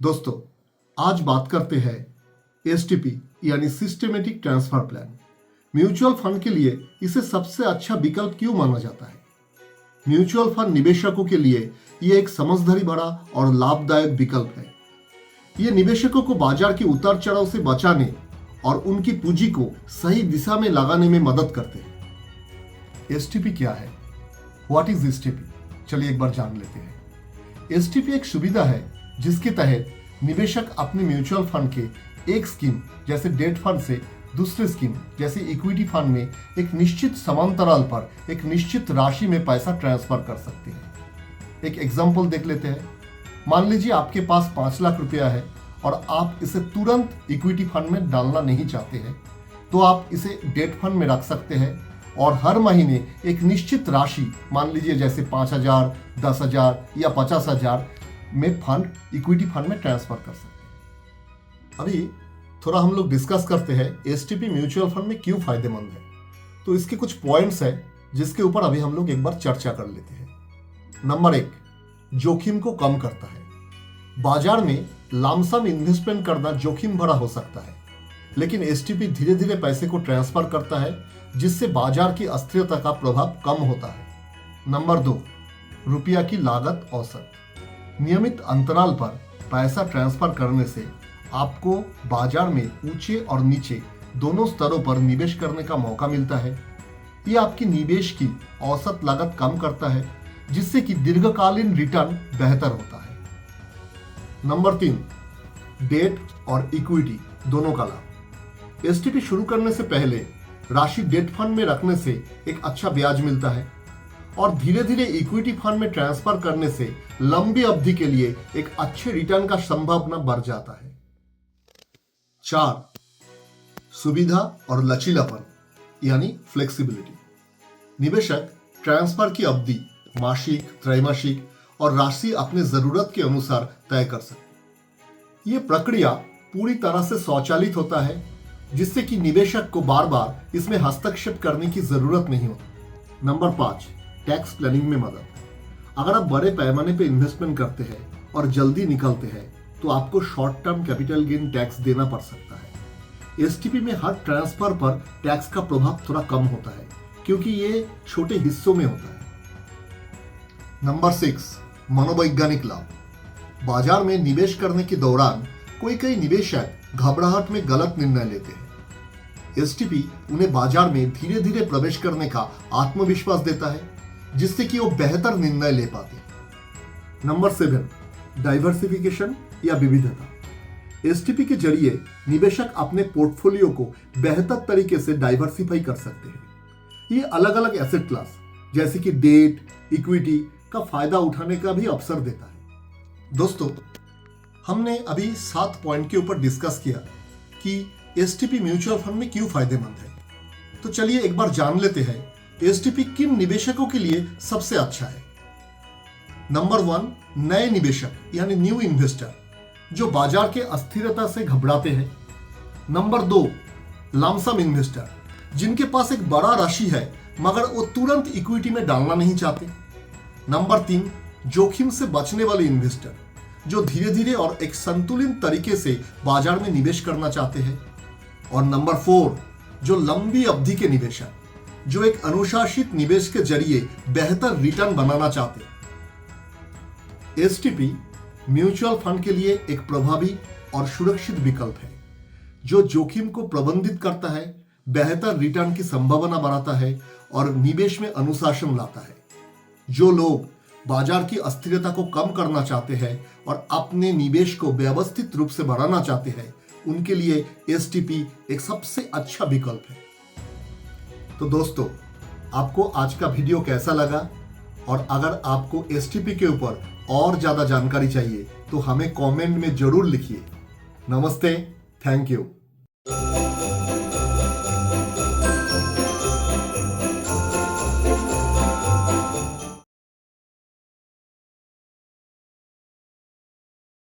दोस्तों, आज बात करते हैं एसटीपी यानी systematic transfer plan. Mutual fund के लिए इसे सबसे अच्छा विकल्प क्यों माना जाता है? म्यूचुअल फंड निवेशकों के लिए यह एक समझदारी भरा और लाभदायक विकल्प है। यह निवेशकों को बाजार के उतार चढ़ाव से बचाने और उनकी पूंजी को सही दिशा में लगाने में मदद करते हैं। एसटीपी क्या है? What is STP? चलिए एक बार जान लेते हैं। एसटीपी एक सुविधा है जिसके तहत निवेशक अपने म्यूचुअल फंड के एक स्कीम जैसे डेट फंड से दूसरे स्कीम जैसे इक्विटी फंड में एक निश्चित समांतराल पर एक निश्चित राशि में पैसा ट्रांसफर कर सकते हैं। एक एग्जांपल देख लेते हैं। मान लीजिए आपके पास 5 लाख रुपया है और आप इसे तुरंत इक्विटी फंड में डालना नहीं चाहते हैं, तो आप इसे डेट फंड में रख सकते हैं और हर महीने एक निश्चित राशि, मान लीजिए जैसे 5,000, 10,000 या 50,000 में फंड इक्विटी फंड में ट्रांसफर कर सकते हैं। अभी थोड़ा हम लोग डिस्कस करते हैं एसटीपी म्यूचुअल फंड में क्यों फायदेमंद है। तो इसके कुछ पॉइंट्स हैं जिसके ऊपर अभी हम लोग एक बार चर्चा कर लेते हैं। नंबर 1, जोखिम को कम करता है। बाजार में लमसम इन्वेस्टमेंट करना जोखिम भरा हो सकता है, लेकिन एसटीपी धीरे धीरे पैसे को ट्रांसफर करता है जिससे बाजार की अस्थिरता का प्रभाव कम होता है। नंबर 2, रुपया की लागत औसत। नियमित अंतराल पर पैसा ट्रांसफर करने से आपको बाजार में ऊंचे और नीचे दोनों स्तरों पर निवेश करने का मौका मिलता है। यह आपकी निवेश की औसत लागत कम करता है जिससे कि दीर्घकालीन रिटर्न बेहतर होता है। नंबर 3, डेट और इक्विटी दोनों का लाभ। एसटीपी शुरू करने से पहले राशि डेट फंड में रखने से एक अच्छा ब्याज मिलता है और धीरे धीरे इक्विटी फंड में ट्रांसफर करने से लंबी अवधि के लिए एक अच्छे रिटर्न का संभावना बढ़ जाता है। 4, सुविधा और लचीलापन यानी फ्लेक्सिबिलिटी। निवेशक ट्रांसफर की अवधि मासिक, त्रैमासिक और राशि अपने जरूरत के अनुसार तय कर सकते। यह प्रक्रिया पूरी तरह से स्वचालित होता है जिससे कि निवेशक को बार बार इसमें हस्तक्षेप करने की जरूरत नहीं होती। नंबर 5, टैक्स प्लानिंग में मदद। अगर आप बड़े पैमाने पर इन्वेस्टमेंट करते हैं और जल्दी निकलते हैं तो आपको short term capital gain tax देना पड़ सकता है। एसटीपी में हर ट्रांसफर पर टैक्स का प्रभाव थोड़ा कम होता है क्योंकि ये छोटे हिस्सों में होता है। नंबर 6, मनोवैज्ञानिक लाभ। बाजार में निवेश करने के दौरान कई निवेशक घबराहट में गलत निर्णय लेते हैं। एसटीपी उन्हें बाजार में धीरे धीरे प्रवेश करने का आत्मविश्वास देता है जिससे कि वो बेहतर निर्णय ले पाते हैं। नंबर 7, डाइवर्सिफिकेशन या विविधता। एसटीपी के जरिए निवेशक अपने पोर्टफोलियो को बेहतर तरीके से डाइवर्सिफाई कर सकते हैं। ये अलग अलग एसेट क्लास जैसे कि डेट, इक्विटी का फायदा उठाने का भी अवसर देता है। दोस्तों, हमने अभी 7 पॉइंट के ऊपर डिस्कस किया कि एसटीपी म्यूचुअल फंड में क्यों फायदेमंद है। तो चलिए एक बार जान लेते हैं एसटीपी किन निवेशकों के लिए सबसे अच्छा है। नंबर 1, नए निवेशक यानी न्यू इन्वेस्टर जो बाजार के अस्थिरता से घबराते हैं। नंबर 2, लमसम इन्वेस्टर जिनके पास एक बड़ा राशि है मगर वो तुरंत इक्विटी में डालना नहीं चाहते। नंबर 3, जोखिम से बचने वाले इन्वेस्टर जो धीरे धीरे और एक संतुलित तरीके से बाजार में निवेश करना चाहते हैं। और नंबर 4, जो लंबी अवधि के निवेशक जो एक अनुशासित निवेश के जरिए बेहतर रिटर्न बनाना चाहते हैं। एसटीपी म्यूचुअल फंड के लिए एक प्रभावी और सुरक्षित विकल्प है जो जोखिम को प्रबंधित करता है, बेहतर रिटर्न की संभावना बढ़ाता है और निवेश में अनुशासन लाता है। जो लोग बाजार की अस्थिरता को कम करना चाहते हैं और अपने निवेश को व्यवस्थित रूप से बढ़ाना चाहते हैं उनके लिए एसटीपी एक सबसे अच्छा विकल्प है। तो दोस्तों, आपको आज का वीडियो कैसा लगा? और अगर आपको एसटीपी के ऊपर और ज्यादा जानकारी चाहिए तो हमें कमेंट में जरूर लिखिए। नमस्ते, थैंक यू।